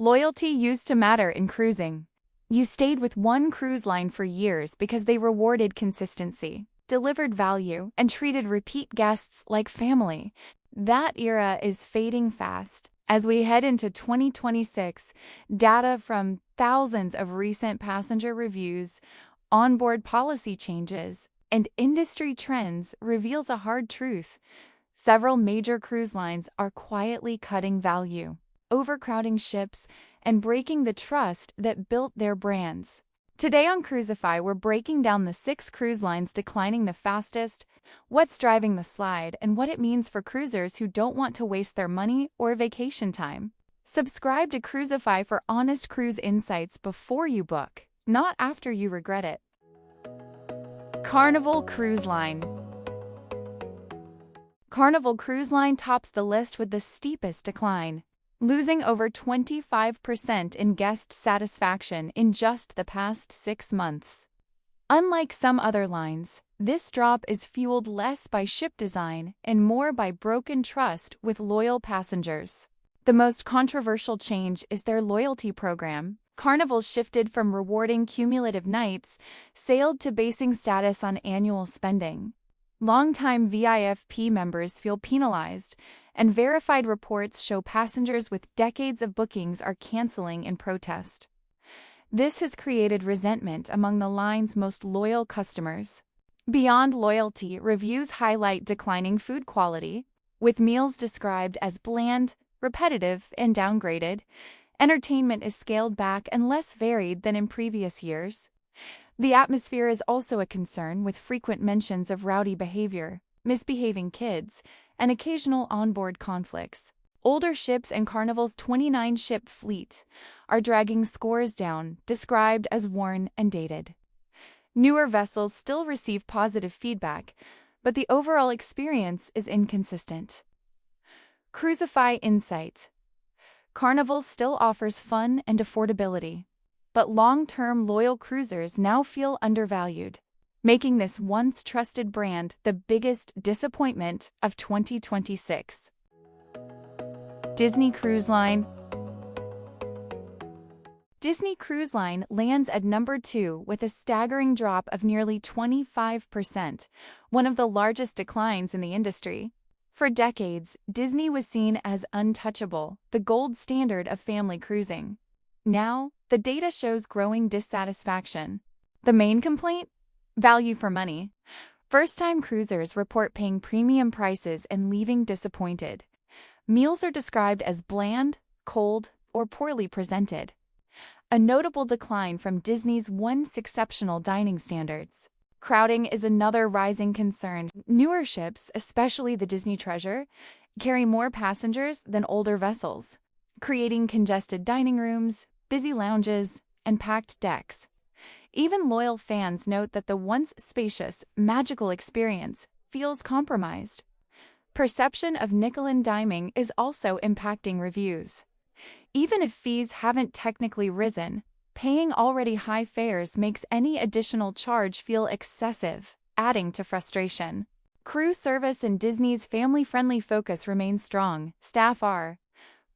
Loyalty used to matter in cruising. You stayed with one cruise line for years because they rewarded consistency, delivered value, and treated repeat guests like family. That era is fading fast. As we head into 2026, data from thousands of recent passenger reviews, onboard policy changes, and industry trends reveals a hard truth. Several major cruise lines are quietly cutting value, overcrowding ships, and breaking the trust that built their brands. Today on Cruisify, we're breaking down the 6 cruise lines declining the fastest, what's driving the slide, and what it means for cruisers who don't want to waste their money or vacation time. Subscribe to Cruisify for honest cruise insights before you book, not after you regret it. Carnival Cruise Line. Carnival Cruise Line tops the list with the steepest decline, losing over 25% in guest satisfaction in just the past 6 months. Unlike some other lines, this drop is fueled less by ship design and more by broken trust with loyal passengers. The most controversial change is their loyalty program. Carnival shifted from rewarding cumulative nights sailed to basing status on annual spending. Longtime VIFP members feel penalized, and verified reports show passengers with decades of bookings are canceling in protest. This has created resentment among the line's most loyal customers. Beyond loyalty, reviews highlight declining food quality, with meals described as bland, repetitive, and downgraded. Entertainment is scaled back and less varied than in previous years. The atmosphere is also a concern, with frequent mentions of rowdy behavior, misbehaving kids, and occasional onboard conflicts. Older ships and Carnival's 29-ship fleet are dragging scores down, described as worn and dated. Newer vessels still receive positive feedback, but the overall experience is inconsistent. Cruisify Insight. Carnival still offers fun and affordability, but long-term loyal cruisers now feel undervalued, making this once trusted brand the biggest disappointment of 2026. Disney Cruise Line. Disney Cruise Line lands at number 2 with a staggering drop of nearly 25%, one of the largest declines in the industry. For decades, Disney was seen as untouchable, the gold standard of family cruising. Now, the data shows growing dissatisfaction. The main complaint? Value for money. First-time cruisers report paying premium prices and leaving disappointed. Meals are described as bland, cold, or poorly presented. A notable decline from Disney's once exceptional dining standards. Crowding is another rising concern. Newer ships, especially the Disney Treasure, carry more passengers than older vessels, creating congested dining rooms, busy lounges, and packed decks. Even loyal fans note that the once spacious, magical experience feels compromised. Perception of nickel-and-diming is also impacting reviews. Even if fees haven't technically risen, paying already high fares makes any additional charge feel excessive, adding to frustration. Crew service and Disney's family-friendly focus remain strong. Staff are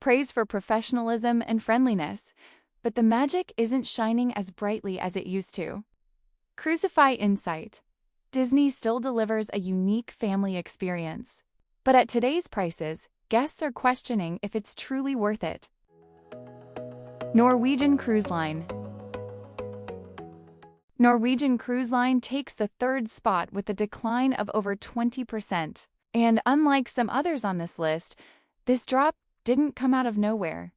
praised for professionalism and friendliness, but the magic isn't shining as brightly as it used to. Cruisify Insight. Disney still delivers a unique family experience, but at today's prices, guests are questioning if it's truly worth it. Norwegian Cruise Line. Norwegian Cruise Line takes the 3rd spot with a decline of over 20%. And unlike some others on this list, this drop didn't come out of nowhere.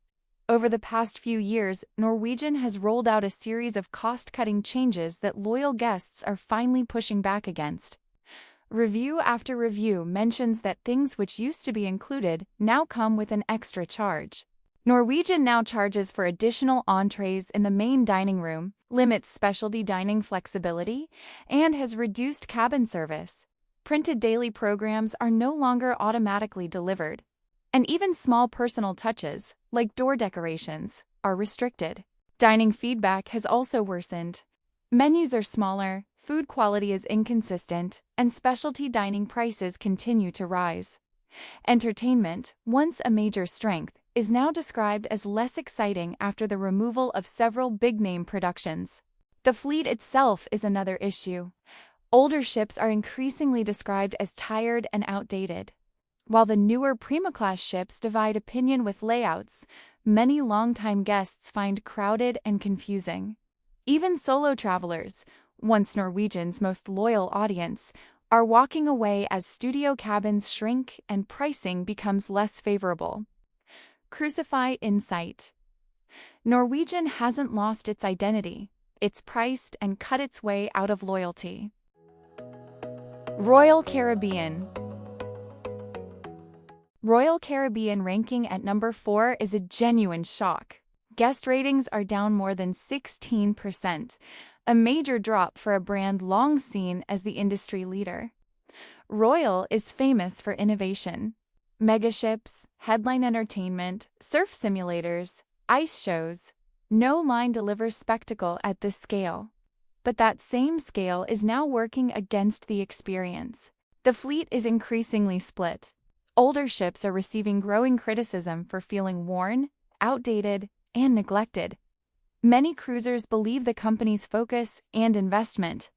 Over the past few years, Norwegian has rolled out a series of cost-cutting changes that loyal guests are finally pushing back against. Review after review mentions that things which used to be included now come with an extra charge. Norwegian now charges for additional entrees in the main dining room, limits specialty dining flexibility, and has reduced cabin service. Printed daily programs are no longer automatically delivered, and even small personal touches, like door decorations, are restricted. Dining feedback has also worsened. Menus are smaller, food quality is inconsistent, and specialty dining prices continue to rise. Entertainment, once a major strength, is now described as less exciting after the removal of several big-name productions. The fleet itself is another issue. Older ships are increasingly described as tired and outdated. While the newer Prima-class ships divide opinion with layouts, many longtime guests find crowded and confusing. Even solo travelers, once Norwegian's most loyal audience, are walking away as studio cabins shrink and pricing becomes less favorable. Cruisify insight. Norwegian hasn't lost its identity. It's priced and cut its way out of loyalty. Royal Caribbean. Royal Caribbean ranking at number 4 is a genuine shock. Guest ratings are down more than 16%, a major drop for a brand long seen as the industry leader. Royal is famous for innovation. Megaships, headline entertainment, surf simulators, ice shows. No line delivers spectacle at this scale. But that same scale is now working against the experience. The fleet is increasingly split. Older ships are receiving growing criticism for feeling worn, outdated, and neglected. Many cruisers believe the company's focus and investment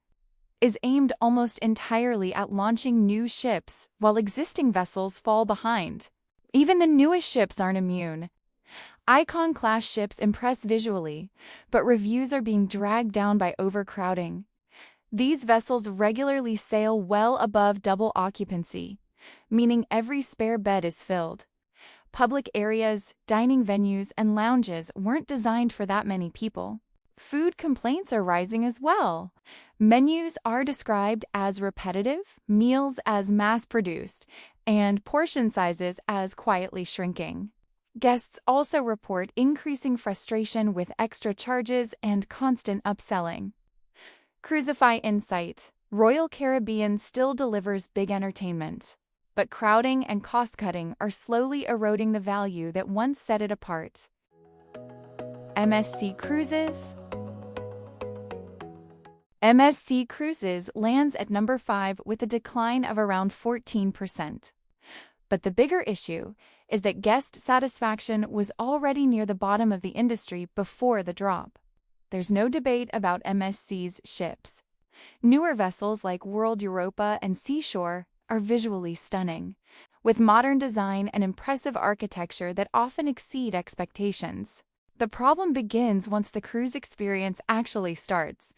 is aimed almost entirely at launching new ships, while existing vessels fall behind. Even the newest ships aren't immune. Icon-class ships impress visually, but reviews are being dragged down by overcrowding. These vessels regularly sail well above double occupancy, meaning every spare bed is filled. Public areas, dining venues, and lounges weren't designed for that many people. Food complaints are rising as well. Menus are described as repetitive, meals as mass-produced, and portion sizes as quietly shrinking. Guests also report increasing frustration with extra charges and constant upselling. Cruisify insight. Royal Caribbean still delivers big entertainment, but crowding and cost-cutting are slowly eroding the value that once set it apart. MSC Cruises. MSC Cruises lands at number 5 with a decline of around 14%. But the bigger issue is that guest satisfaction was already near the bottom of the industry before the drop. There's no debate about MSC's ships. Newer vessels like World Europa and Seashore are visually stunning, with modern design and impressive architecture that often exceed expectations. The problem begins once the cruise experience actually starts.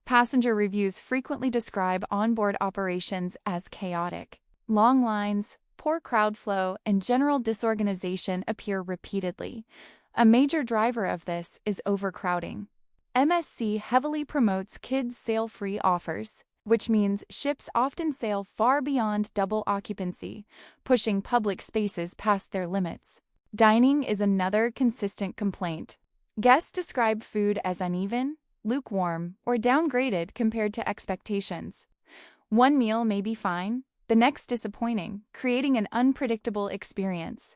Passenger reviews frequently describe onboard operations as chaotic. Long lines, poor crowd flow, and general disorganization appear repeatedly. A major driver of this is overcrowding. MSC heavily promotes kids sail-free offers, which means ships often sail far beyond double occupancy, pushing public spaces past their limits. Dining is another consistent complaint. Guests describe food as uneven, lukewarm, or downgraded compared to expectations. One meal may be fine, the next disappointing, creating an unpredictable experience.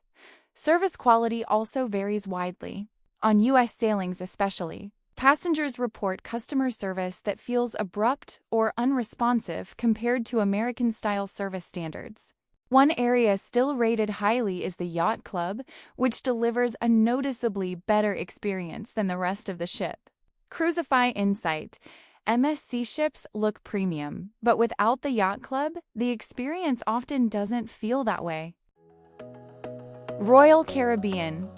Service quality also varies widely. On U.S. sailings especially, passengers report customer service that feels abrupt or unresponsive compared to American-style service standards. One area still rated highly is the Yacht Club, which delivers a noticeably better experience than the rest of the ship. Cruisify insight. MSC ships look premium, but without the Yacht Club, the experience often doesn't feel that way. Royal Caribbean.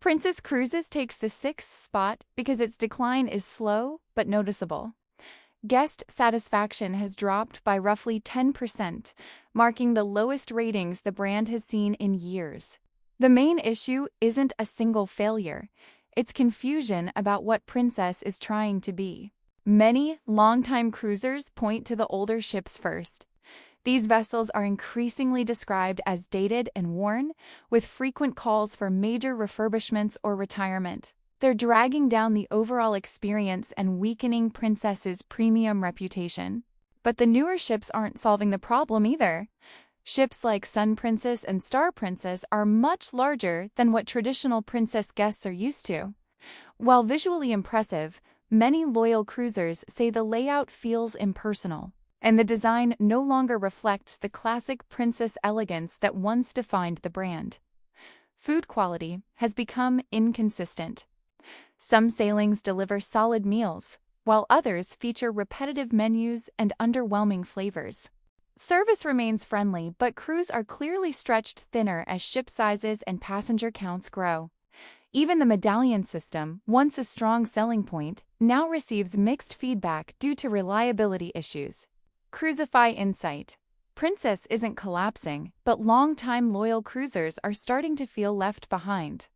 Princess Cruises takes the 6th spot because its decline is slow but noticeable. Guest satisfaction has dropped by roughly 10%, marking the lowest ratings the brand has seen in years. The main issue isn't a single failure. It's confusion about what Princess is trying to be. Many longtime cruisers point to the older ships first. These vessels are increasingly described as dated and worn, with frequent calls for major refurbishments or retirement. They're dragging down the overall experience and weakening Princess's premium reputation. But the newer ships aren't solving the problem either. Ships like Sun Princess and Star Princess are much larger than what traditional Princess guests are used to. While visually impressive, many loyal cruisers say the layout feels impersonal, and the design no longer reflects the classic Princess elegance that once defined the brand. Food quality has become inconsistent. Some sailings deliver solid meals, while others feature repetitive menus and underwhelming flavors. Service remains friendly, but crews are clearly stretched thinner as ship sizes and passenger counts grow. Even the medallion system, once a strong selling point, now receives mixed feedback due to reliability issues. Cruisify insight. Princess isn't collapsing, but long-time loyal cruisers are starting to feel left behind.